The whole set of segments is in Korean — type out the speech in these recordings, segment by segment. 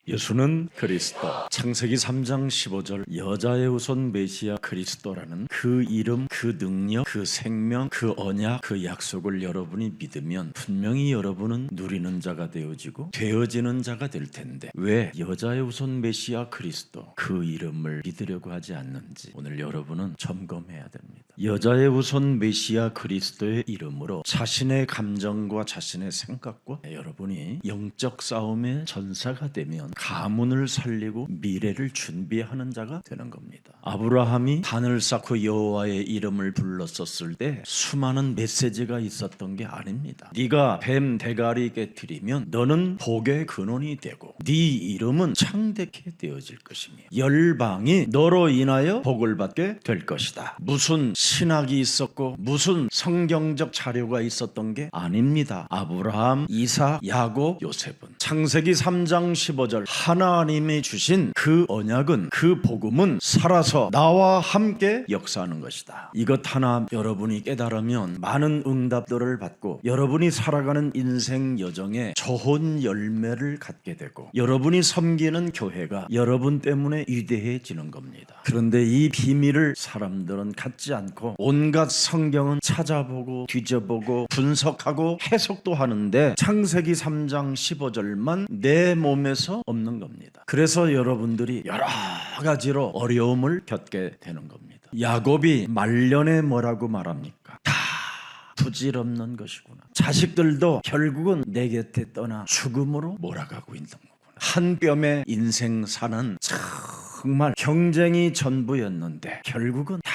예수는 그리스도. 창세기 3장 15절 여자의 후손 메시아 그리스도라는 그 이름, 그 능력, 그 생명, 그 언약, 그 약속을 여러분이 믿으면 분명히 여러분은 누리는 자가 되어지는 자가 될 텐데 왜 여자의 후손 메시아 그리스도 그 이름을 믿으려고 하지 않는지 오늘 여러분은 점검해야 됩니다. 여자의 후손 메시아 그리스도의 이름으로 자신의 감정과 자신의 생각과 여러분이 영적 싸움의 전사가 되면 가문을 살리고 미래를 준비하는 자가 되는 겁니다. 아브라함이 단을 쌓고 여호와의 이름을 불렀었을 때 수많은 메시지가 있었던 게 아닙니다. 네가 뱀 대가리 깨트리면 너는 복의 근원이 되고 네 이름은 창대케 되어질 것이며 열방이 너로 인하여 복을 받게 될 것이다. 무슨 신학이 있었고 무슨 성경적 자료가 있었던 게 아닙니다. 아브라함, 이삭, 야곱, 요셉은 창세기 3장 15절 하나님이 주신 그 언약은 그 복음은 살아서 나와 함께 역사하는 것이다. 이것 하나 여러분이 깨달으면 많은 응답들을 받고 여러분이 살아가는 인생 여정에 좋은 열매를 갖게 되고 여러분이 섬기는 교회가 여러분 때문에 위대해지는 겁니다. 그런데 이 비밀을 사람들은 갖지 않고 온갖 성경은 찾아보고 뒤져보고 분석하고 해석도 하는데 창세기 3장 15절만 내 몸에서 없는 겁니다. 그래서 여러분들이 여러 가지로 어려움을 겪게 되는 겁니다. 야곱이 말년에 뭐라고 말합니까? 다 부질없는 것이구나. 자식들도 결국은 내 곁에 떠나 죽음으로 몰아가고 있는 거구나. 한 뼘의 인생사는 정말 경쟁이 전부였는데 결국은 다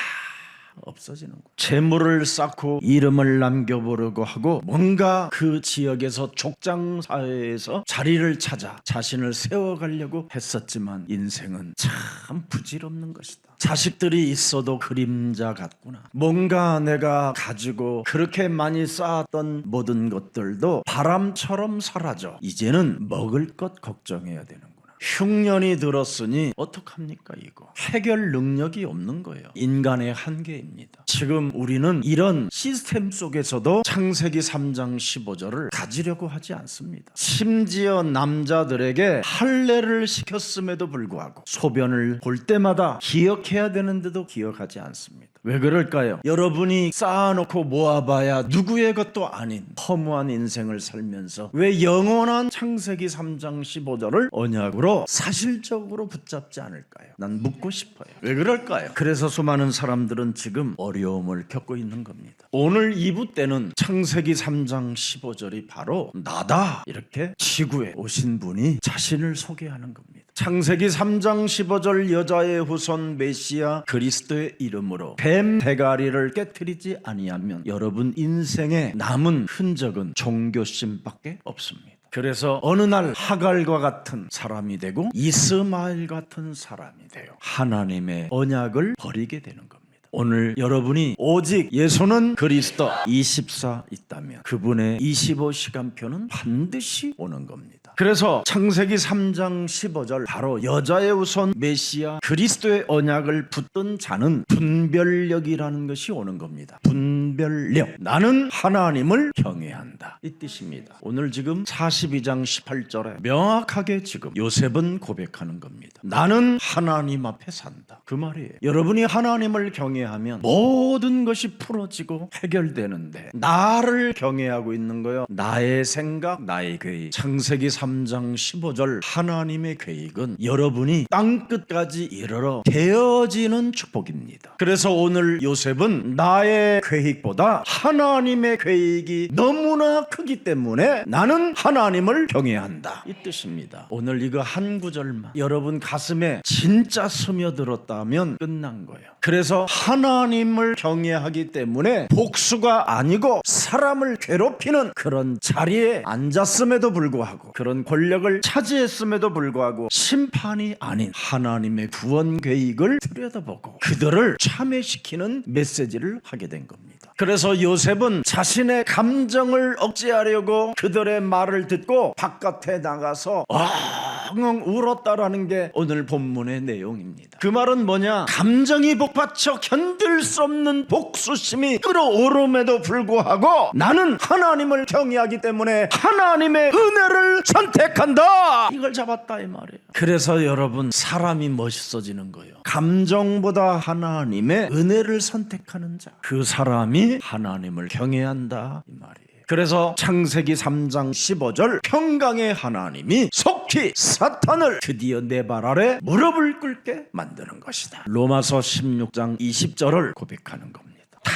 없어지는 거예요. 재물을 쌓고 이름을 남겨보려고 하고 뭔가 그 지역에서 족장 사회에서 자리를 찾아 자신을 세워가려고 했었지만 인생은 참 부질없는 것이다. 자식들이 있어도 그림자 같구나. 뭔가 내가 가지고 그렇게 많이 쌓았던 모든 것들도 바람처럼 사라져. 이제는 먹을 것 걱정해야 되는 거예요. 흉년이 들었으니 어떡합니까 이거. 해결 능력이 없는 거예요. 인간의 한계입니다. 지금 우리는 이런 시스템 속에서도 창세기 3장 15절을 가지려고 하지 않습니다. 심지어 남자들에게 할례를 시켰음에도 불구하고 소변을 볼 때마다 기억해야 되는데도 기억하지 않습니다. 왜 그럴까요? 여러분이 쌓아놓고 모아봐야 누구의 것도 아닌 허무한 인생을 살면서 왜 영원한 창세기 3장 15절을 언약으로 사실적으로 붙잡지 않을까요? 난 묻고 싶어요. 왜 그럴까요? 그래서 수많은 사람들은 지금 어려움을 겪고 있는 겁니다. 오늘 2부 때는 창세기 3장 15절이 바로 나다 이렇게 지구에 오신 분이 자신을 소개하는 겁니다. 창세기 3장 15절 여자의 후손 메시아 그리스도의 이름으로 뱀 대가리를 깨트리지 아니하면 여러분 인생에 남은 흔적은 종교심밖에 없습니다. 그래서 어느 날 하갈과 같은 사람이 되고 이스마엘 같은 사람이 되어 하나님의 언약을 버리게 되는 겁니다. 오늘 여러분이 오직 예수는 그리스도 24 있다면 그분의 25시간표는 반드시 오는 겁니다. 그래서 창세기 3장 15절 바로 여자의 후손 메시아 그리스도의 언약을 붙든 자는 분별력이라는 것이 오는 겁니다. 분별력. 나는 하나님을 경외한다 이 뜻입니다. 오늘 지금 42장 18절에 명확하게 지금 요셉은 고백하는 겁니다. 나는 하나님 앞에 산다 그 말이에요. 여러분이 하나님을 경외하면 모든 것이 풀어지고 해결되는데 나를 경외하고 있는 거요. 나의 생각, 나의 계획. 창세기 3장 15절 하나님의 계획은 여러분이 땅끝까지 이르러 되어지는 축복입니다. 그래서 오늘 요셉은 나의 계획보다 하나님의 계획이 너무나 크기 때문에 나는 하나님을 경외한다 이 뜻입니다. 오늘 이거 한 구절만 여러분 가슴에 진짜 스며들었다면 끝난 거예요. 그래서 하나님을 경외하기 때문에 복수가 아니고 사람을 괴롭히는 그런 자리에 앉았음에도 불구하고 그런 권력을 차지했음에도 불구하고 심판이 아닌 하나님의 구원 계획을 들여다보고 그들을 참회시키는 메시지를 하게 된 겁니다. 그래서 요셉은 자신의 감정을 억제하려고 그들의 말을 듣고 바깥에 나가서 엉엉 울었다라는 게 오늘 본문의 내용입니다. 그 말은 뭐냐? 감정이 복받쳐 견딜 수 없는 복수심이 끓어오름에도 불구하고 나는 하나님을 경외하기 때문에 하나님의 은혜를 선택한다, 이걸 잡았다 이 말이에요. 그래서 여러분, 사람이 멋있어지는 거예요. 감정보다 하나님의 은혜를 선택하는 자, 그 사람이 하나님을 경외한다 이 말이에요. 그래서 창세기 3장 15절, 평강의 하나님이 속히 사탄을 드디어 내 발 아래 무릎을 꿇게 만드는 것이다. 로마서 16장 20절을 고백하는 겁니다. 다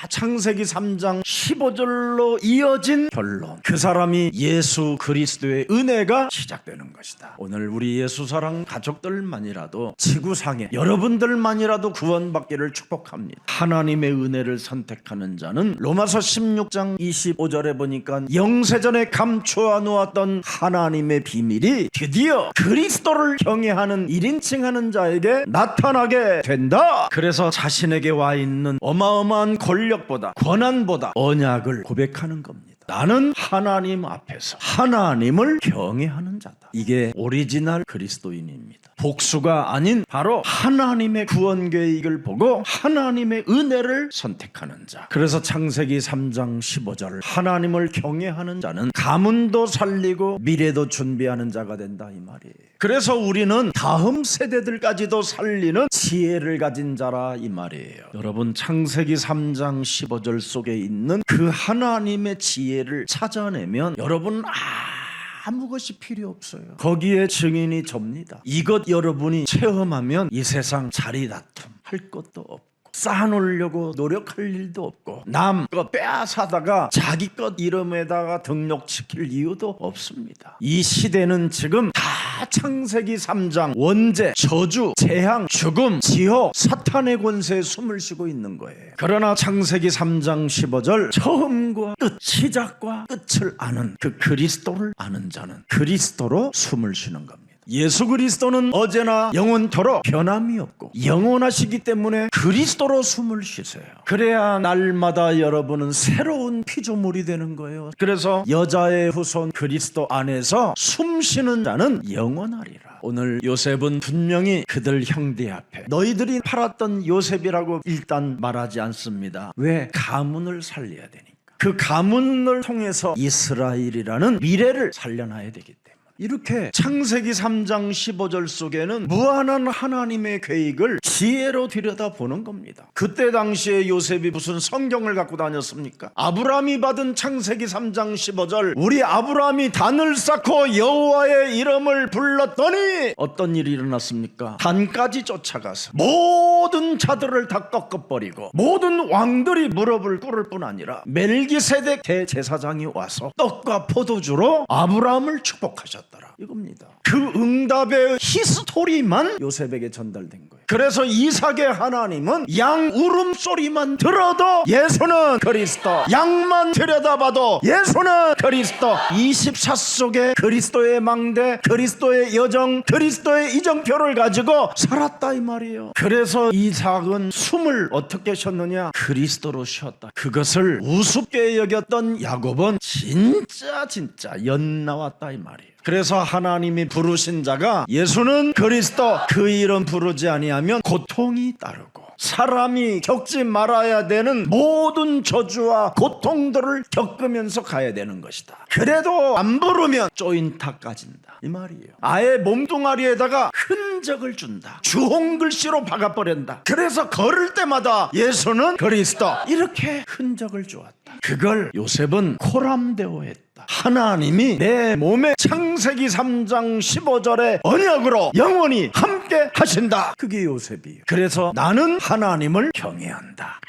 창세기 3장 15절로 이어진 결론, 그 사람이 예수 그리스도의 은혜가 시작되는 것이다. 오늘 우리 예수사랑 가족들만이라도, 지구상에 여러분들만이라도 구원받기를 축복합니다. 하나님의 은혜를 선택하는 자는 로마서 16장 25절에 보니까 영세전에 감추어 놓았던 하나님의 비밀이 드디어 그리스도를 경외하는 1인칭 하는 자에게 나타나게 된다. 그래서 자신에게 와 있는 어마어마한 권력보다, 권한보다 언약을 고백하는 겁니다. 나는 하나님 앞에서 하나님을 경외하는 자다. 이게 오리지널 그리스도인입니다. 복수가 아닌 바로 하나님의 구원 계획을 보고 하나님의 은혜를 선택하는 자. 그래서 창세기 3장 15절, 하나님을 경외하는 자는 가문도 살리고 미래도 준비하는 자가 된다 이 말이에요. 그래서 우리는 다음 세대들까지도 살리는 지혜를 가진 자라 이 말이에요. 여러분, 창세기 3장 15절 속에 있는 그 하나님의 지혜를 찾아내면 여러분 아무 것이 필요 없어요. 거기에 증인이 접니다. 이것 여러분이 체험하면 이 세상 자리다툼 할 것도 없고, 쌓아놓으려고 노력할 일도 없고, 남 거 빼앗아다가 자기 것 이름에다가 등록시킬 이유도 없습니다. 이 시대는 지금 다 창세기 3장 원죄, 저주, 재앙, 죽음, 지옥, 사탄의 권세에 숨을 쉬고 있는 거예요. 그러나 창세기 3장 15절, 처음과 끝, 시작과 끝을 아는 그 그리스도를 아는 자는 그리스도로 숨을 쉬는 겁니다. 예수 그리스도는 어제나 영원토록 변함이 없고 영원하시기 때문에 그리스도로 숨을 쉬세요. 그래야 날마다 여러분은 새로운 피조물이 되는 거예요. 그래서 여자의 후손 그리스도 안에서 숨쉬는 자는 영원하리라. 오늘 요셉은 분명히 그들 형제 앞에 너희들이 팔았던 요셉이라고 일단 말하지 않습니다. 왜? 가문을 살려야 되니까. 그 가문을 통해서 이스라엘이라는 미래를 살려놔야 되기 때문에. 이렇게 창세기 3장 15절 속에는 무한한 하나님의 계획을 지혜로 들여다보는 겁니다. 그때 당시에 요셉이 무슨 성경을 갖고 다녔습니까? 아브라함이 받은 창세기 3장 15절, 우리 아브라함이 단을 쌓고 여호와의 이름을 불렀더니 어떤 일이 일어났습니까? 단까지 쫓아가서 모든 자들을 다 꺾어버리고 모든 왕들이 무릎을 꿇을 뿐 아니라 멜기세덱 대제사장이 와서 떡과 포도주로 아브라함을 축복하셨다 이겁니다. 그 응답의 히스토리만 요셉에게 전달된 거예요. 그래서 이삭의 하나님은 양 울음소리만 들어도 예수는 그리스도, 양만 들여다봐도 예수는 그리스도, 24 속에 그리스도의 망대, 그리스도의 여정, 그리스도의 이정표를 가지고 살았다 이 말이에요. 그래서 이삭은 숨을 어떻게 쉬었느냐? 그리스도로 쉬었다. 그것을 우습게 여겼던 야곱은 진짜 연나왔다 이 말이에요. 그래서 하나님이 부르신 자가 예수는 그리스도, 그 이름 부르지 아니하면 고통이 따르고 사람이 겪지 말아야 되는 모든 저주와 고통들을 겪으면서 가야 되는 것이다. 그래도 안 부르면 쪼인타 까진다 이 말이에요. 아예 몸뚱아리에다가 흔적을 준다. 주홍글씨로 박아버린다. 그래서 걸을 때마다 예수는 그리스도 이렇게 흔적을 주었다. 그걸 요셉은 코람데오했다. 하나님이 내 몸에 창세기 3장 15절의 언약으로 영원히 함께 하신다. 그게 요셉이에요. 그래서 나는 하나님을 경외한다.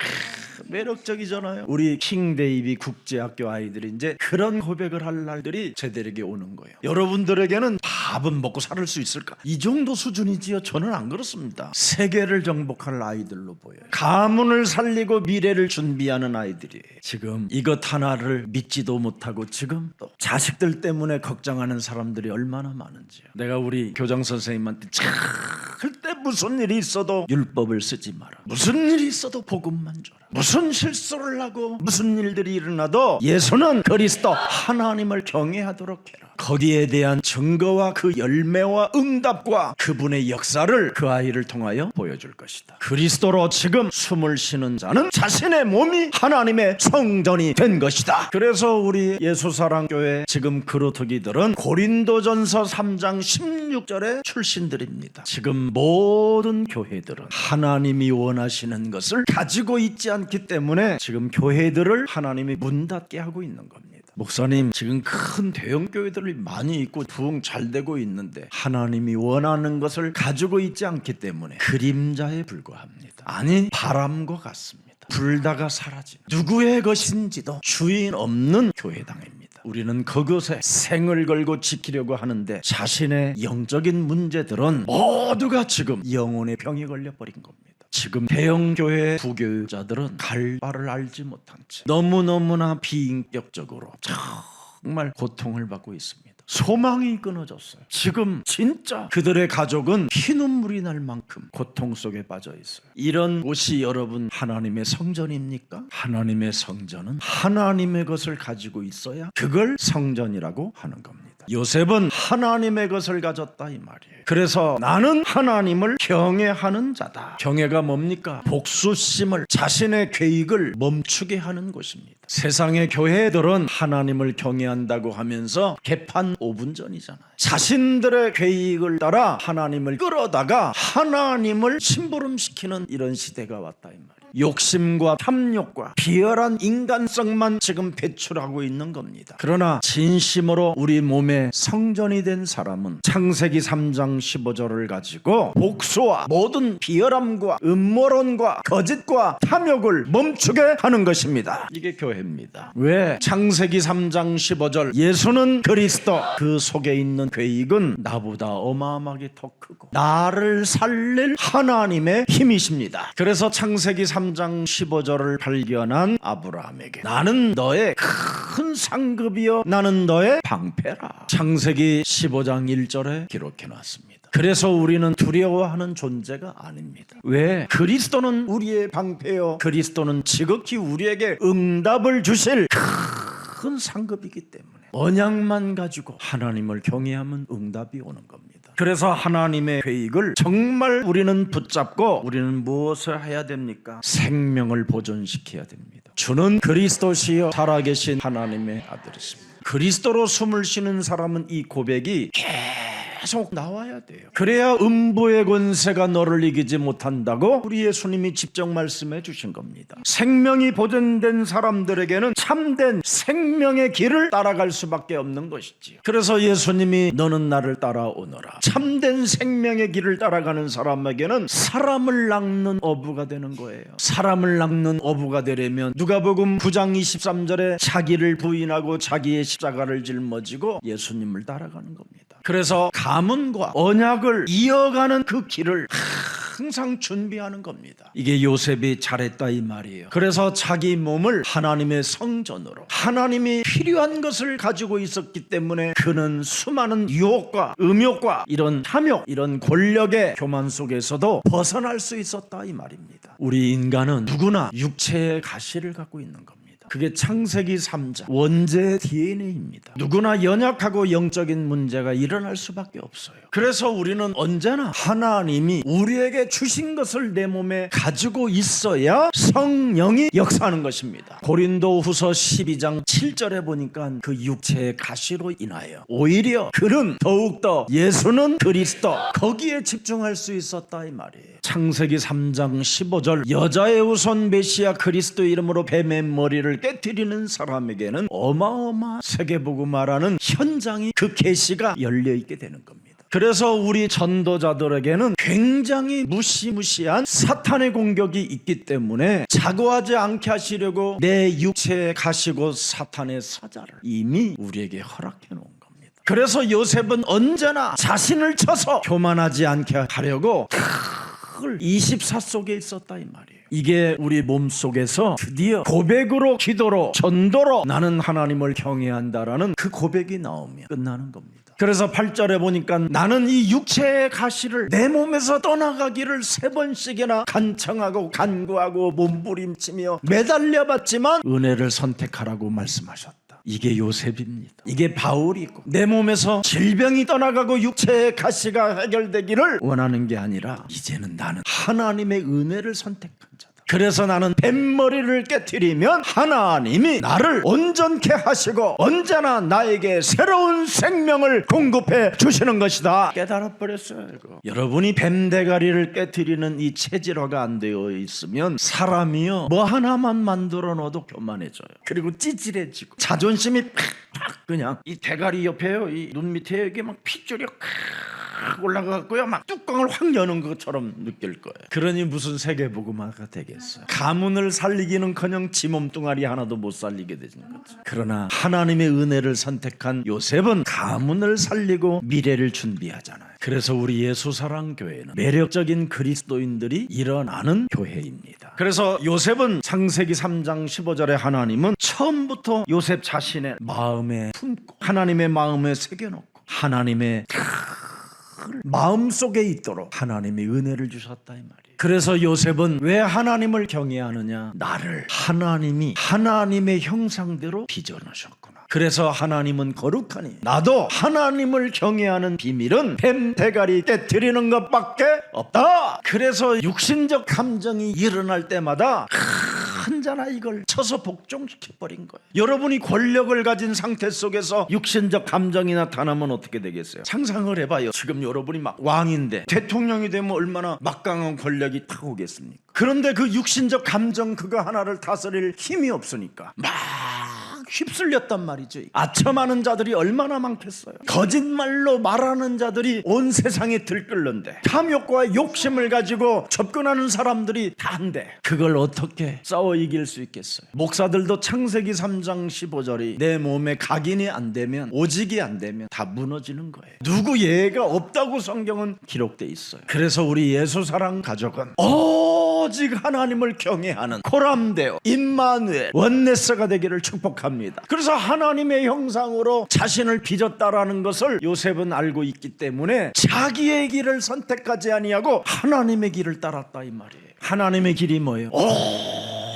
매력적이잖아요. 우리 킹 데이비 국제학교 아이들이 이제 그런 고백을 할 날들이 저들에게 오는 거예요. 여러분들에게는 밥은 먹고 살을 수 있을까? 이 정도 수준이지요. 저는 안 그렇습니다. 세계를 정복할 아이들로 보여요. 가문을 살리고 미래를 준비하는 아이들이에요. 지금 이것 하나를 믿지도 못하고 지금 또 자식들 때문에 걱정하는 사람들이 얼마나 많은지요. 내가 우리 교장 선생님한테 절대 무슨 일이 있어도 율법을 쓰지 마라. 무슨 일이 있어도 복음만 줘라. 무슨 실수를 하고 무슨 일들이 일어나도 예수는 그리스도, 하나님을 경외하도록 해라. 거기에 대한 증거와 그 열매와 응답과 그분의 역사를 그 아이를 통하여 보여줄 것이다. 그리스도로 지금 숨을 쉬는 자는 자신의 몸이 하나님의 성전이 된 것이다. 그래서 우리 예수사랑교회 지금 그루터기들은 고린도전서 3장 16절의 출신들입니다. 지금 모든 교회들은 하나님이 원하시는 것을 가지고 있지 않기 때문에 지금 교회들을 하나님이 문 닫게 하고 있는 겁니다. 목사님, 지금 큰 대형 교회들이 많이 있고 부흥 잘 되고 있는데 하나님이 원하는 것을 가지고 있지 않기 때문에 그림자에 불과합니다. 아니, 바람과 같습니다. 불다가 사라짐. 누구의 것인지도 주인 없는 교회당입니다. 우리는 그것에 생을 걸고 지키려고 하는데 자신의 영적인 문제들은 모두가 지금 영혼의 병이 걸려버린 겁니다. 지금 대형교회 부교자들은 갈 바를 알지 못한 채 너무너무나 비인격적으로 정말 고통을 받고 있습니다. 소망이 끊어졌어요. 지금 진짜 그들의 가족은 피눈물이 날 만큼 고통 속에 빠져 있어요. 이런 곳이 여러분 하나님의 성전입니까? 하나님의 성전은 하나님의 것을 가지고 있어야 그걸 성전이라고 하는 겁니다. 요셉은 하나님의 것을 가졌다 이 말이에요. 그래서 나는 하나님을 경외하는 자다. 경외가 뭡니까? 복수심을, 자신의 계획을 멈추게 하는 것입니다. 세상의 교회들은 하나님을 경외한다고 하면서 개판 5분 전이잖아요. 자신들의 계획을 따라 하나님을 끌어다가 하나님을 심부름시키는 이런 시대가 왔다 이 말이에요. 욕심과 탐욕과 비열한 인간성만 지금 배출하고 있는 겁니다. 그러나 진심으로 우리 몸의 성전이 된 사람은 창세기 3장 15절을 가지고 복수와 모든 비열함과 음모론과 거짓과 탐욕을 멈추게 하는 것입니다. 이게 교회입니다. 왜? 창세기 3장 15절 예수는 그리스도, 그 속에 있는 계획은 나보다 어마어마하게 더 크고 나를 살릴 하나님의 힘이십니다. 그래서 창세기 3장 15절을 발견한 아브라함에게 나는 너의 큰 상급이요 나는 너의 방패라. 창세기 15장 1절에 기록해 놨습니다. 그래서 우리는 두려워하는 존재가 아닙니다. 왜? 그리스도는 우리의 방패요, 그리스도는 지극히 우리에게 응답을 주실 큰 상급이기 때문에 언약만 가지고 하나님을 경외하면 응답이 오는 겁니다. 그래서 하나님의 계획을 정말 우리는 붙잡고 우리는 무엇을 해야 됩니까? 생명을 보존시켜야 됩니다. 주는 그리스도시요 살아계신 하나님의 아들이십니다. 그리스도로 숨을 쉬는 사람은 이 고백이 계속 나와야 돼요. 그래야 음부의 권세가 너를 이기지 못한다고 우리 예수님이 직접 말씀해 주신 겁니다. 생명이 보존된 사람들에게는 참된 생명의 길을 따라갈 수밖에 없는 것이지요. 그래서 예수님이 너는 나를 따라오너라. 참된 생명의 길을 따라가는 사람에게는 사람을 낚는 어부가 되는 거예요. 사람을 낚는 어부가 되려면 누가복음 9장 23절에 자기를 부인하고 자기의 십자가를 짊어지고 예수님을 따라가는 겁니다. 그래서 가문과 언약을 이어가는 그 길을 항상 준비하는 겁니다. 이게 요셉이 잘했다 이 말이에요. 그래서 자기 몸을 하나님의 성전으로, 하나님이 필요한 것을 가지고 있었기 때문에 그는 수많은 유혹과 음욕과 이런 탐욕, 이런 권력의 교만 속에서도 벗어날 수 있었다 이 말입니다. 우리 인간은 누구나 육체의 가시를 갖고 있는 겁니다. 그게 창세기 3장 원죄 DNA입니다. 누구나 연약하고 영적인 문제가 일어날 수밖에 없어요. 그래서 우리는 언제나 하나님이 우리에게 주신 것을 내 몸에 가지고 있어야 성령이 역사하는 것입니다. 고린도후서 12장 7절에 보니까 그 육체의 가시로 인하여 오히려 그는 더욱더 예수는 그리스도, 거기에 집중할 수 있었다 이 말이에요. 창세기 3장 15절 여자의 후손 메시아 그리스도 이름으로 뱀의 머리를 깨뜨리는 사람에게는 어마어마한 세계복음화라는 현장이, 그 계시가 열려있게 되는 겁니다. 그래서 우리 전도자들에게는 굉장히 무시무시한 사탄의 공격이 있기 때문에 자고하지 않게 하시려고 내 육체에 가시고 사탄의 사자를 이미 우리에게 허락해 놓은 겁니다. 그래서 요셉은 언제나 자신을 쳐서 교만하지 않게 하려고 24 속에 있었다 이 말이에요. 이게 우리 몸속에서 드디어 고백으로, 기도로, 전도로 나는 하나님을 경외한다라는 그 고백이 나오면 끝나는 겁니다. 그래서 8절에 보니까 나는 이 육체의 가시를 내 몸에서 떠나가기를 3번씩이나 간청하고 간구하고 몸부림치며 매달려봤지만 은혜를 선택하라고 말씀하셨다. 이게 요셉입니다. 이게 바울이고, 내 몸에서 질병이 떠나가고 육체의 가시가 해결되기를 원하는 게 아니라 이제는 나는 하나님의 은혜를 선택한 자다. 그래서 나는 뱃머리를 깨트리면 하나님이 나를 온전케 하시고 언제나 나에게 새로운 생명을 공급해 주시는 것이다. 깨달아 버렸어요. 이거. 여러분이 뱀대가리를 깨트리는 이 체질화가 안 되어 있으면 사람이요 뭐 하나만 만들어 놓아도 교만해져요. 그리고 찌질해지고 자존심이 팍팍 그냥 이 대가리 옆에요, 이 눈 밑에 이게 막 핏줄이 올라가고요, 막 뚜껑을 확 여는 것처럼 느낄 거예요. 그러니 무슨 세계복음화가 되겠어요. 가문을 살리기는커녕 지 몸뚱아리 하나도 못 살리게 되는 거죠. 그러나 하나님의 은혜를 선택한 요셉은 가문을 살리고 미래를 준비하잖아요. 그래서 우리 예수사랑교회는 매력적인 그리스도인들이 일어나는 교회입니다. 그래서 요셉은 창세기 3장 15절에 하나님은 처음부터 요셉 자신의 마음에 품고 하나님의 마음에 새겨놓고 하나님의 마음속에 있도록 하나님이 은혜를 주셨다 이 말이에요. 그래서 요셉은 왜 하나님을 경외하느냐? 나를 하나님이 하나님의 형상대로 빚어놓으셨구나. 그래서 하나님은 거룩하니 나도 하나님을 경외하는 비밀은 뱀 대가리 깨트리는 것밖에 없다. 그래서 육신적 감정이 일어날 때마다 혼자나 이걸 쳐서 복종시켜버린 거예요. 여러분이 권력을 가진 상태 속에서 육신적 감정이 나타나면 어떻게 되겠어요? 상상을 해봐요. 지금 여러분이 막 왕인데 대통령이 되면 얼마나 막강한 권력이 탁 오겠습니까? 그런데 그 육신적 감정 그거 하나를 다스릴 힘이 없으니까 막 휩쓸렸단 말이죠. 아첨하는 자들이 얼마나 많겠어요. 거짓말로 말하는 자들이 온 세상에 들끓는데 탐욕과 욕심을 가지고 접근하는 사람들이 다한데 그걸 어떻게 싸워 이길 수 있겠어요? 목사들도 창세기 3장 15절이 내 몸에 각인이 안 되면, 오직이 안 되면 다 무너지는 거예요. 누구 예가 없다고 성경은 기록돼 있어요. 그래서 우리 예수사랑 가족은 오직 하나님을 경외하는 코람데오 임마누엘 원네스가 되기를 축복합니다. 그래서 하나님의 형상으로 자신을 빚었다라는 것을 요셉은 알고 있기 때문에 자기의 길을 선택하지 아니하고 하나님의 길을 따랐다 이 말이에요. 하나님의 길이 뭐예요?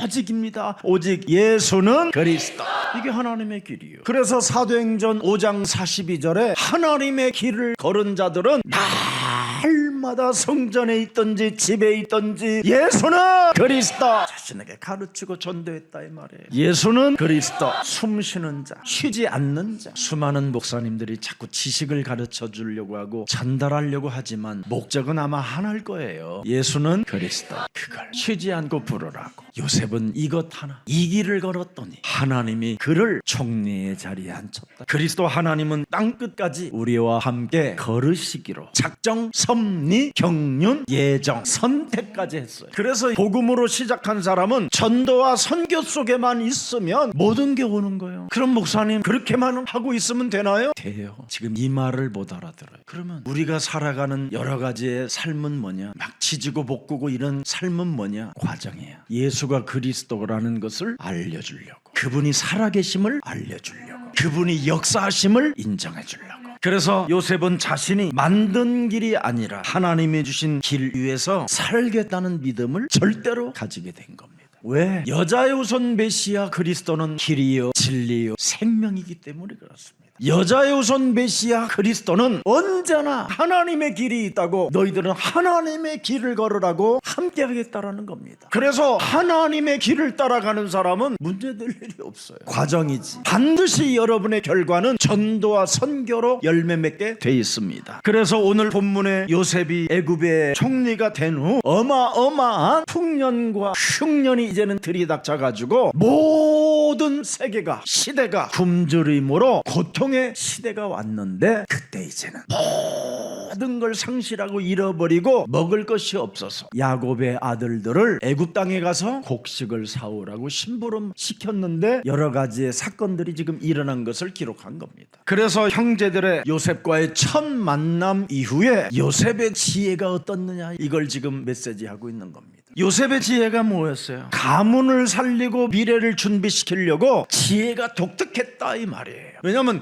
오직입니다. 오직 예수는 그리스도. 이게 하나님의 길이에요. 그래서 사도행전 5장 42절에 하나님의 길을 걸은 자들은 날마다 성전에 있든지 집에 있든지 예수는 그리스도 자신에게 가르치고 전도했다 이 말이에요. 예수는 그리스도. 숨 쉬는 자, 쉬지 않는 자. 수많은 목사님들이 자꾸 지식을 가르쳐 주려고 하고 전달하려고 하지만 목적은 아마 하나일 거예요. 예수는 그리스도. 그걸 쉬지 않고 부르라고. 요셉은 이것 하나, 이 길을 걸었더니 하나님이 그를 총리의 자리에 앉혔다. 그리스도 하나님은 땅끝까지 우리와 함께 걸으시기로 작정, 섭리, 경륜, 예정, 선택까지 했어요. 그래서 복음으로 시작한 사람은 전도와 선교 속에만 있으면 모든 게 오는 거예요. 그럼 목사님 그렇게만 하고 있으면 되나요? 돼요. 지금 이 말을 못 알아들어요. 그러면 우리가 살아가는 여러 가지의 삶은 뭐냐? 막 지지고 볶고 이런 삶은 뭐냐? 과정이에요. 예수가 그리스도라는 것을 알려주려고, 그분이 살아계심을 알려주려고, 그분이 역사하심을 인정해주려고. 그래서 요셉은 자신이 만든 길이 아니라 하나님이 주신 길 위에서 살겠다는 믿음을 절대로 가지게 된 겁니다. 왜? 여자의 우선 메시아 그리스도는 길이요 진리요 생명이기 때문에 그렇습니다. 여자의 우선 메시아 그리스도는 언제나 하나님의 길이 있다고 너희들은 하나님의 길을 걸으라고 함께 하겠다라는 겁니다. 그래서 하나님의 길을 따라가는 사람은 문제될 일이 없어요. 과정이지. 반드시 여러분의 결과는 전도와 선교로 열매 맺게 돼 있습니다. 그래서 오늘 본문에 요셉이 애굽의 총리가 된 후 어마어마한 풍년과 흉년이 이제는 들이닥쳐가지고 모든 세계가, 시대가 굶주림으로 고통의 시대가 왔는데 그때 이제는 모든 걸 상실하고 잃어버리고 먹을 것이 없어서 야곱의 아들들을 애굽 땅에 가서 곡식을 사오라고 심부름 시켰는데 여러 가지의 사건들이 지금 일어난 것을 기록한 겁니다. 그래서 형제들의 요셉과의 첫 만남 이후에 요셉의 지혜가 어떻느냐 이걸 지금 메시지하고 있는 겁니다. 요셉의 지혜가 뭐였어요? 가문을 살리고 미래를 준비시키려고 지혜가 독특했다 이 말이에요. 왜냐하면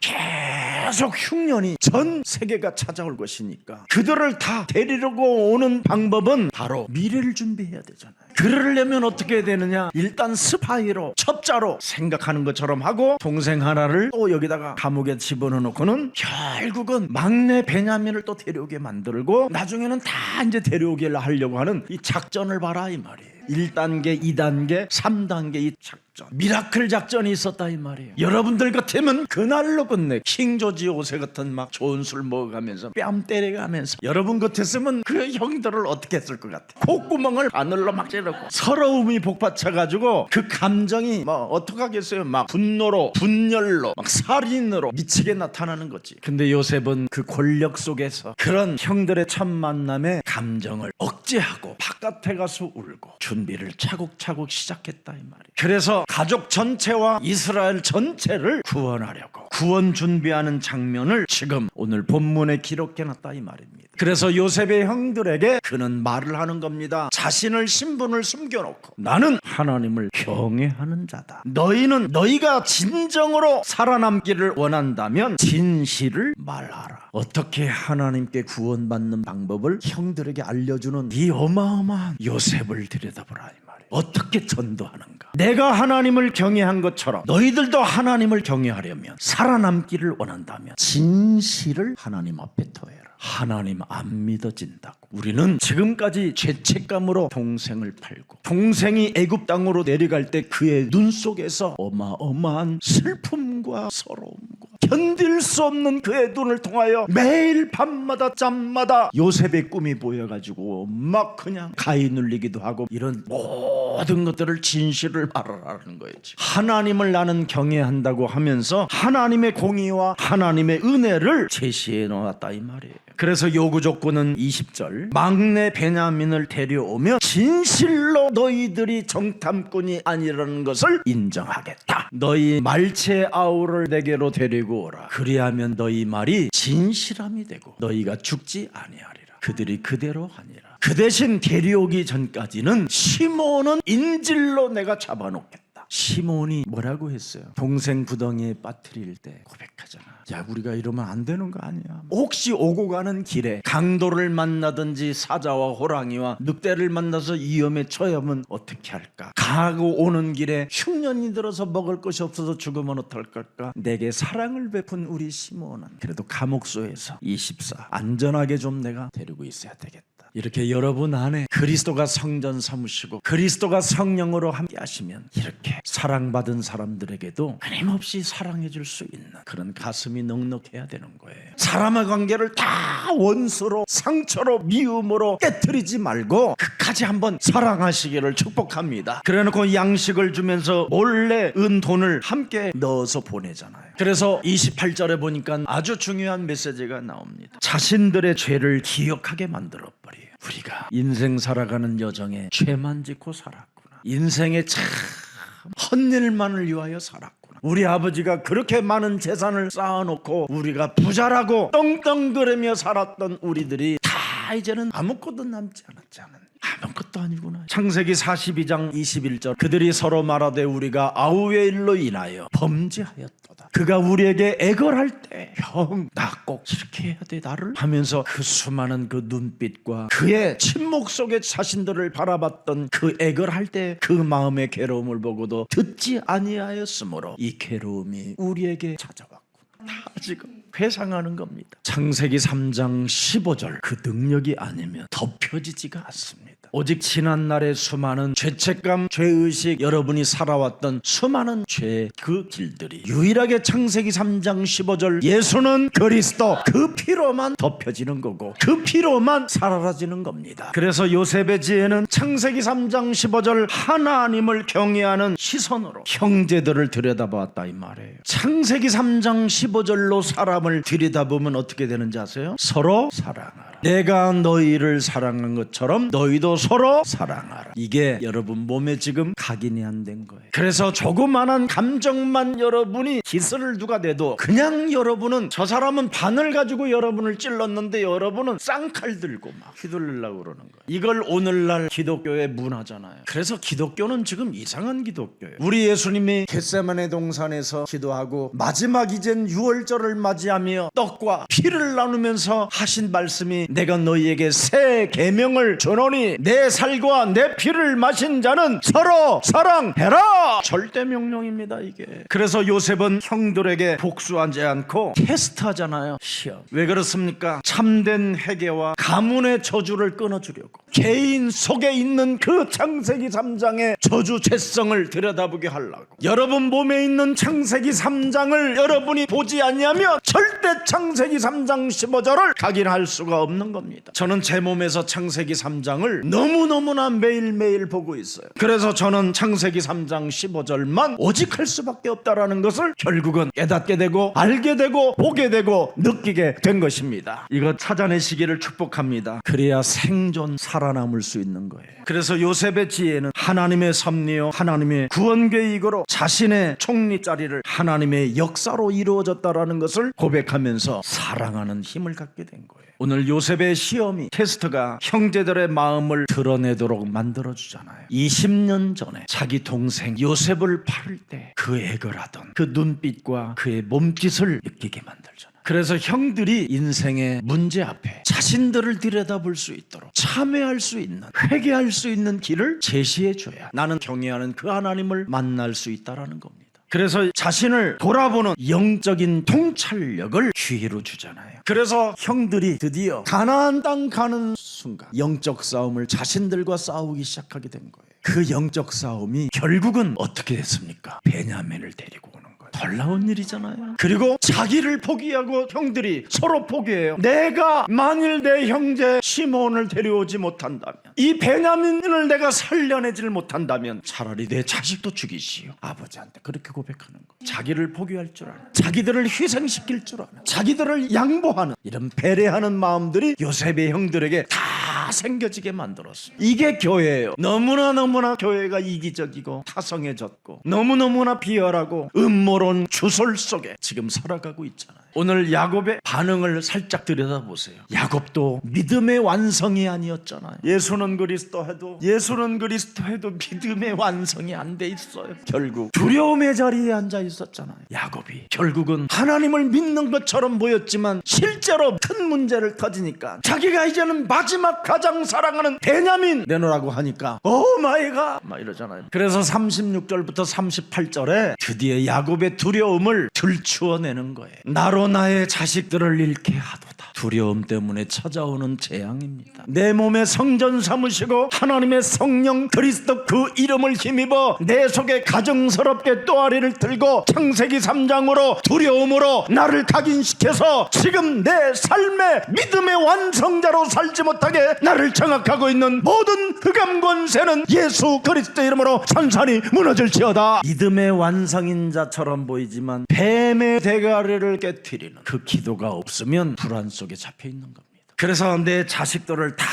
계속 흉년이 전 세계가 찾아올 것이니까 그들을 다 데리려고 오는 방법은 바로 미래를 준비해야 되잖아요. 그러려면 어떻게 해야 되느냐? 일단 스파이로, 첩자로 생각하는 것처럼 하고 동생 하나를 또 여기다가 감옥에 집어넣고는 결국은 막내 베냐민을 또 데려오게 만들고 나중에는 다 이제 데려오게 하려고 하는 이 작전을 봐라 이 말이에요. 1단계, 2단계, 3단계 이 작전, 미라클 작전이 있었다 이 말이에요. 여러분들 같으면 그날로 끝내. 킹 조지 5세 같은 막 좋은 술 먹어가면서 뺨 때려가면서 여러분 같았으면 그 형들을 어떻게 했을 것 같아? 콧구멍을 바늘로 막 찌르고 서러움이 복받쳐가지고 그 감정이 뭐 어떡하겠어요? 막 분노로, 분열로, 막 살인으로 미치게 나타나는 거지. 근데 요셉은 그 권력 속에서 그런 형들의 첫 만남에 감정을 억제하고 바깥에 가서 울고 준비를 차곡차곡 시작했다 이 말이에요. 그래서 가족 전체와 이스라엘 전체를 구원하려고 구원 준비하는 장면을 지금 오늘 본문에 기록해놨다 이 말입니다. 그래서 요셉의 형들에게 그는 말을 하는 겁니다. 자신을 신분을 숨겨놓고 나는 하나님을 경외하는 자다. 너희가 진정으로 살아남기를 원한다면 진실을 말하라. 어떻게 하나님께 구원받는 방법을 형들에게 알려주는 이 어마어마한 요셉을 들여다보라 이 말이에요. 어떻게 전도하는가? 내가 하나님을 경외한 것처럼 너희들도 하나님을 경외하려면 살아남기를 원한다면 진실을 하나님 앞에 토해라. 하나님 안 믿어진다고. 우리는 지금까지 죄책감으로 동생을 팔고 동생이 애굽 땅으로 내려갈 때 그의 눈 속에서 어마어마한 슬픔과 서러움과 견딜 수 없는 그의 눈을 통하여 매일 밤마다 잠마다 요셉의 꿈이 보여가지고 막 그냥 가위 눌리기도 하고 이런 모든 것들을 진실을 말하라는 거였지. 하나님을 나는 경외한다고 하면서 하나님의 공의와 하나님의 은혜를 제시해 놓았다 이 말이에요. 그래서 요구 조건은 20절 막내 베냐민을 데려오며 진실로 너희들이 정탐꾼이 아니라는 것을 인정하겠다. 너희 말체 아우를 내게로 데리고 오라. 그리하면 너희 말이 진실함이 되고 너희가 죽지 아니하리라. 그들이 그대로 하니라. 그 대신 데려오기 전까지는 시몬은 인질로 내가 잡아놓겠다. 시몬이 뭐라고 했어요? 동생 구덩이에 빠뜨릴 때 고백하잖아. 야, 우리가 이러면 안 되는 거 아니야? 혹시 오고 가는 길에 강도를 만나든지 사자와 호랑이와 늑대를 만나서 위험에 처하면 어떻게 할까? 가고 오는 길에 흉년이 들어서 먹을 것이 없어서 죽으면 어떨까? 내게 사랑을 베푼 우리 시몬은 그래도 감옥소에서 24 안전하게 좀 내가 데리고 있어야 되겠다. 이렇게 여러분 안에 그리스도가 성전 삼으시고 그리스도가 성령으로 함께 하시면 이렇게 사랑받은 사람들에게도 끊임없이 사랑해 줄 수 있는 그런 가슴이 넉넉해야 되는 거예요. 사람의 관계를 다 원수로 상처로 미움으로 깨트리지 말고 끝까지 한번 사랑하시기를 축복합니다. 그래놓고 양식을 주면서 몰래 돈을 함께 넣어서 보내잖아요. 그래서 28절에 보니까 아주 중요한 메시지가 나옵니다. 자신들의 죄를 기억하게 만들어버려요. 우리가 인생 살아가는 여정에 죄만 짓고 살았구나. 인생에 참 헛일만을 위하여 살았구나. 우리 아버지가 그렇게 많은 재산을 쌓아놓고 우리가 부자라고 떵떵거리며 살았던 우리들이 다 이제는 아무것도 남지 않았잖아. 아무것도 아니구나. 창세기 42장 21절 그들이 서로 말하되 우리가 아우의 일로 인하여 범죄하였도다. 그가 우리에게 애걸할 때 형 나 꼭 이렇게 해야 돼 나를 하면서 그 수많은 그 눈빛과 그의 침묵 속에 자신들을 바라봤던 그 애걸할 때 그 마음의 괴로움을 보고도 듣지 아니하였으므로 이 괴로움이 우리에게 찾아왔구나. 다 지금 회상하는 겁니다. 창세기 3장 15절 그 능력이 아니면 덮여지지가 않습니다. 오직 지난날의 수많은 죄책감, 죄의식, 여러분이 살아왔던 수많은 죄의 그 길들이 유일하게 창세기 3장 15절 예수는 그리스도 그 피로만 덮여지는 거고 그 피로만 사라지는 겁니다. 그래서 요셉의 지혜는 창세기 3장 15절 하나님을 경외하는 시선으로 형제들을 들여다보았다 이 말이에요. 창세기 3장 15절로 사람을 들여다보면 어떻게 되는지 아세요? 서로 사랑하라. 내가 너희를 사랑한 것처럼 너희도 서로 사랑하라. 이게 여러분 몸에 지금 각인이 안 된 거예요. 그래서 조그만한 감정만 여러분이 기스를 누가 내도 그냥 여러분은 저 사람은 바늘 가지고 여러분을 찔렀는데 여러분은 쌍칼 들고 막 휘둘리려고 그러는 거예요. 이걸 오늘날 기독교의 문화잖아요. 그래서 기독교는 지금 이상한 기독교예요. 우리 예수님이 겟세마네 동산에서 기도하고 마지막 이젠 유월절을 맞이하며 떡과 피를 나누면서 하신 말씀이 내가 너희에게 새 계명을 주노니 내 살과 내 피를 마신 자는 서로 사랑해라. 절대 명령입니다 이게. 그래서 요셉은 형들에게 복수하지 않고 테스트하잖아요. 시험. 왜 그렇습니까? 참된 회개와 가문의 저주를 끊어주려고 개인 속에 있는 그 창세기 3장의 저주 죄성을 들여다보게 하려고. 여러분 몸에 있는 창세기 3장을 여러분이 보지 않냐면 절대 창세기 3장 15절을 각인할 수가 없는 겁니다. 저는 제 몸에서 창세기 3장을 너무너무나 매일매일 보고 있어요. 그래서 저는 창세기 3장 15절만 오직 할 수밖에 없다라는 것을 결국은 깨닫게 되고 알게 되고 보게 되고 느끼게 된 것입니다. 이거 찾아내시기를 축복합니다. 그래야 생존 살아남을 수 있는 거예요. 그래서 요셉의 지혜는 하나님의 섭리요 하나님의 구원 계획으로 자신의 총리 자리를 하나님의 역사로 이루어졌다라는 것을 고백하면서 사랑하는 힘을 갖게 된 거예요. 오늘 요셉의 시험이 테스트가 형제들의 마음을 드러내도록 만들어주잖아요. 20년 전에 자기 동생 요셉을 팔을 때 그 애걸하던 그 눈빛과 그의 몸짓을 느끼게 만들잖아요. 그래서 형들이 인생의 문제 앞에 자신들을 들여다볼 수 있도록 참회할 수 있는, 회개할 수 있는 길을 제시해줘야 나는 경외하는 그 하나님을 만날 수 있다는 겁니다. 그래서 자신을 돌아보는 영적인 통찰력을 기회로 주잖아요. 그래서 형들이 드디어 가나안 땅 가는 순간 영적 싸움을 자신들과 싸우기 시작하게 된 거예요. 그 영적 싸움이 결국은 어떻게 됐습니까? 베냐민을 데리고 오는 거예요. 놀라운 일이잖아요. 그리고 자기를 포기하고 형들이 서로 포기해요. 내가 만일 내 형제 시몬을 데려오지 못한다면, 이 베냐민을 내가 살려내질 못한다면 차라리 내 자식도 죽이시오. 아버지한테 그렇게 고백하는 거예요. 자기를 포기할 줄 아는, 자기들을 희생시킬 줄 아는, 자기들을 양보하는 이런 배려하는 마음들이 요셉의 형들에게 다 생겨지게 만들었어요. 이게 교회예요. 너무나 교회가 이기적이고 타성해졌고 너무나 비열하고 음모론 주술 속에 지금 살아가고 있잖아요. 오늘 야곱의 반응을 살짝 들여다보세요. 야곱도 믿음의 완성이 아니었잖아요. 예수는 그리스도 해도 믿음의 완성이 안 돼 있어요. 결국 두려움의 자리에 앉아 있었잖아요. 야곱이 결국은 하나님을 믿는 것처럼 보였지만 실제로 큰 문제를 터지니까 자기가 이제는 마지막 가장 사랑하는 베냐민 내놓으라고 하니까 오 마이 갓 막 이러잖아요. 그래서 36절부터 38절에 드디어 야곱의 두려움을 들추어내는 거예요. 나로 나의 자식들을 잃게 하도다. 두려움 때문에 찾아오는 재앙입니다. 내 몸에 성전 삼으시고 하나님의 성령 그리스도 그 이름을 힘입어 내 속에 가정스럽게 또아리를 들고 창세기 3장으로 두려움으로 나를 각인시켜서 지금 내 삶의 믿음의 완성자로 살지 못하게 나를 장악하고 있는 모든 흑암 권세는 예수 그리스도 이름으로 산산이 무너질지어다. 믿음의 완성인 자처럼 보이지만 뱀의 대가리를 깨트리는 그 기도가 없으면 불안 속에 잡혀 있는 겁니다. 그래서 내 자식들을 다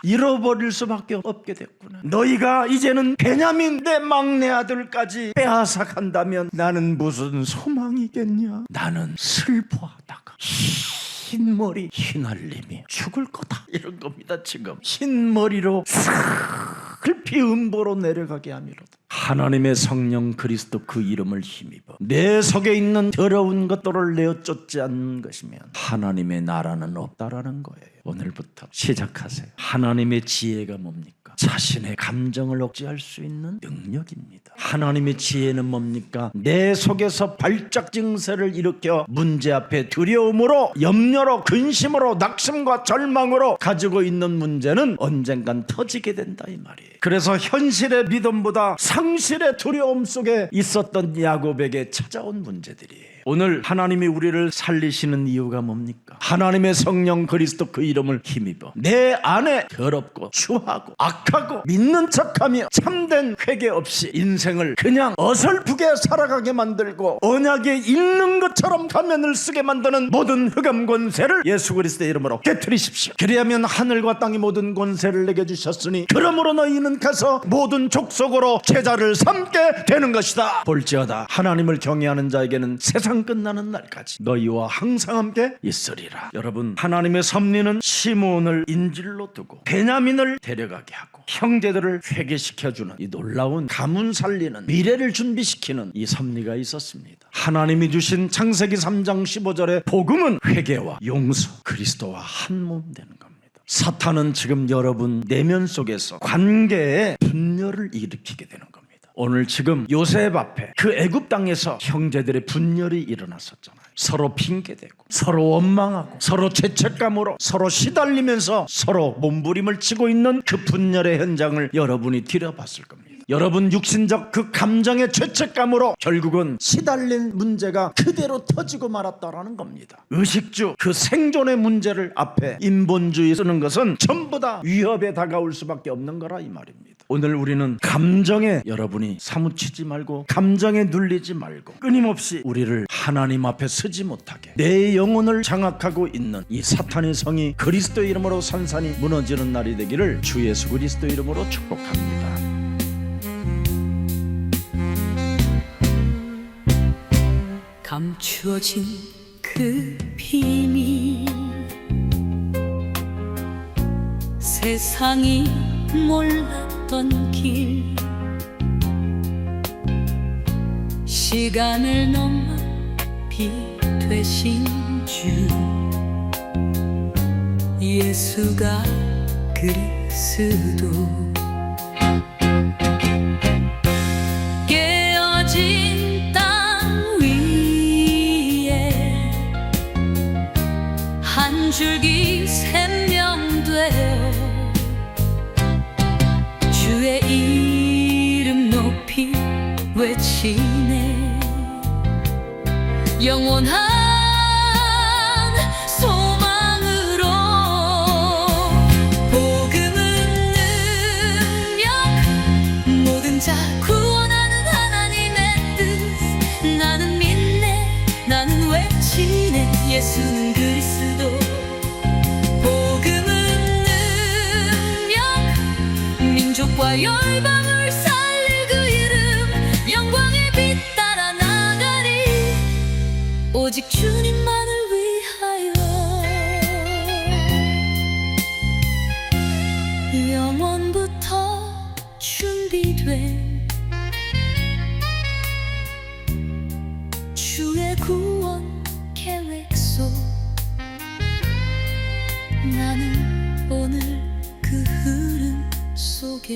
잃어버릴 수밖에 없게 됐구나. 너희가 이제는 베냐민 내 막내 아들까지 빼앗아간다면 나는 무슨 소망이겠냐. 나는 슬퍼하다가 흰머리 휘날림이 죽을 거다 이런 겁니다. 지금 흰머리로 슬피 음보로 내려가게 하미로다. 하나님의 성령 그리스도 그 이름을 힘입어 내 속에 있는 더러운 것들을 내어 쫓지 않는 것이면 하나님의 나라는 없다라는 거예요. 오늘부터 시작하세요. 하나님의 지혜가 뭡니까? 자신의 감정을 억제할 수 있는 능력입니다. 하나님의 지혜는 뭡니까? 내 속에서 발작 증세를 일으켜 문제 앞에 두려움으로, 염려로, 근심으로, 낙심과 절망으로 가지고 있는 문제는 언젠간 터지게 된다 이 말이에요. 그래서 현실의 믿음보다 상실의 두려움 속에 있었던 야곱에게 찾아온 문제들이에요. 오늘 하나님이 우리를 살리시는 이유가 뭡니까? 하나님의 성령 그리스도 그 이름을 힘입어 내 안에 더럽고 추하고 악하고 믿는 척하며 참된 회개 없이 인생을 그냥 어설프게 살아가게 만들고 언약에 있는 것처럼 가면을 쓰게 만드는 모든 흑암 권세를 예수 그리스도의 이름으로 깨트리십시오. 그리하면 하늘과 땅이 모든 권세를 내게 주셨으니 그러므로 너희는 가서 모든 족속으로 제자를 삼게 되는 것이다. 볼지어다 하나님을 경외하는 자에게는 세상 끝나는 날까지 너희와 항상 함께 있으리라. 여러분, 하나님의 섭리는 시므온을 인질로 두고 베냐민을 데려가게 하고 형제들을 회개시켜주는 이 놀라운 가문 살리는 미래를 준비시키는 이 섭리가 있었습니다. 하나님이 주신 창세기 3장 15절의 복음은 회개와 용서, 그리스도와 한 몸 되는 겁니다. 사탄은 지금 여러분 내면 속에서 관계에 분열을 일으키게 되는 겁니다. 오늘 지금 요셉 앞에 그 애굽 땅에서 형제들의 분열이 일어났었잖아요. 서로 핑계대고 서로 원망하고 서로 죄책감으로 서로 시달리면서 서로 몸부림을 치고 있는 그 분열의 현장을 여러분이 들여봤을 겁니다. 여러분 육신적 그 감정의 죄책감으로 결국은 시달린 문제가 그대로 터지고 말았다라는 겁니다. 의식주 그 생존의 문제를 앞에 인본주의 쓰는 것은 전부 다 위협에 다가올 수밖에 없는 거라 이 말입니다. 오늘 우리는 감정에 여러분이 사무치지 말고 감정에 눌리지 말고 끊임없이 우리를 하나님 앞에 서지 못하게 내 영혼을 장악하고 있는 이 사탄의 성이 그리스도의 이름으로 산산이 무너지는 날이 되기를 주 예수 그리스도의 이름으로 축복합니다. 감추어진 그 비밀 세상이 몰랐던 길 시간을 넘어 빛 되신 주 예수가 그리스도 깨어진 땅 위에 한 줄기 생명되어 주의 이름 높이 외치네 영원한 소망으로 복음은 능력 모든 자 구원하는 하나님의 뜻 나는 믿네 나는 외치네 예수는 그리스도 복음은 능력 민족과 열방을 살릴 그 이름 영광의 빛 따라 나가리 오직 주님만을 위하여 영원부터 준비된 주의 구원 계획 속 나는 오늘 그 흐름 속에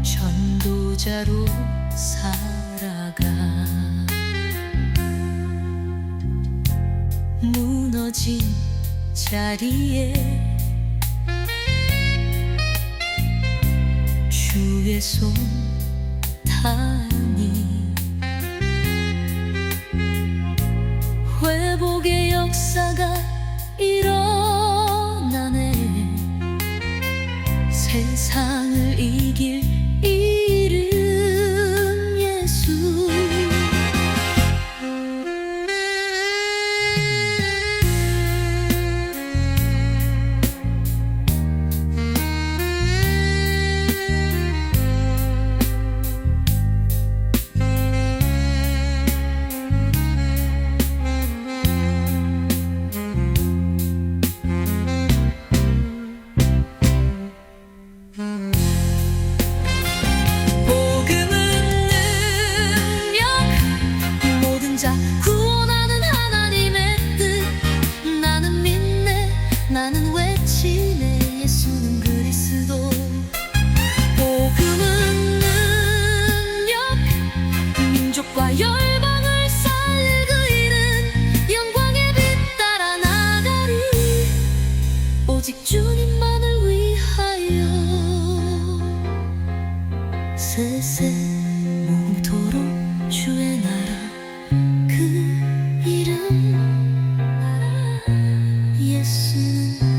전도자로 살아가 무너진 자리에 주의 손 타니 회복의 역사가 일어나네 세상을 이길 이름 예수 나는 외치네 예수는 그리스도 복음은 능력 민족과 열방을 살릴 그 이름 영광의 빛 따라 나가리 오직 주님만을 위하여 세세 모토록 예수는